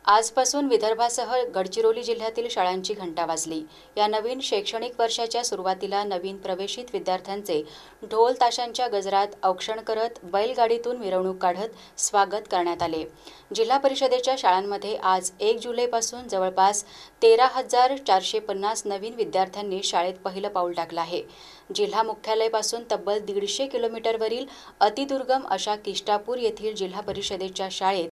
आजपासून विदर्भासह गडचिरोली जिल्ह्यातील शाळांची घंटा वाजली। या नवीन शैक्षणिक वर्षाच्या सुरुवातीला नवीन प्रवेशित विद्यार्थ्यांचे ढोल ताशांच्या गजरात औक्षण करत बैलगाडीतून मिरवणूक काढत स्वागत करण्यात आले। जिल्हा परिषदेच्या शाळांमध्ये आज 1 जुलैपासून जवळपास 13,450 नवीन विद्यार्थ्यांनी शाळेत पहिलं पाऊल टाकलं आहे। जिल्हा मुख्यालयापासून तब्बल 150 किलोमीटरवरील अतिदुर्गम अशा किष्टापूर येथील जिल्हा परिषदेच्या शाळेत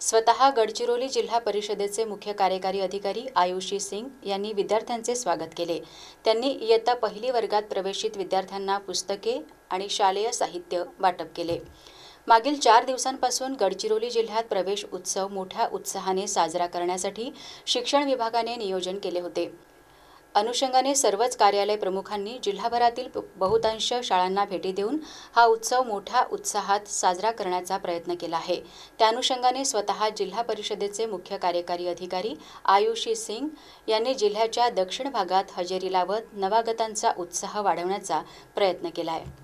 स्वतः गडचिरोली जिल्हा परिषदेचे मुख्य कार्यकारी अधिकारी आयुषी सिंग यांनी विद्यार्थ्यांचे स्वागत केले। त्यांनी इयत्ता पहिली वर्गात प्रवेशित विद्यार्थ्यांना पुस्तके आणि शालेय साहित्य वाटप केले। मागील 4 दिवसांपासून गडचिरोली जिल्ह्यात प्रवेश उत्सव मोठ्या उत्साहाने साजरा करण्यासाठी शिक्षण विभागाने नियोजन केले होते। अनुषंगाने सर्वच कार्यालय प्रमुखांनी जिल्हाभरातील बहुतांश शाळांना भेटी देऊन हा उत्सव मोठ्या उत्साहात साजरा करण्याचा प्रयत्न केला आहे। त्या अनुषंगाने स्वतः जिल्हा परिषदेचे मुख्य कार्यकारी अधिकारी आयुषी सिंग यांनी जिल्ह्याच्या दक्षिण भागात हजेरी लावत नवागतांचा उत्साह वाढवण्याचा प्रयत्न केला आहे।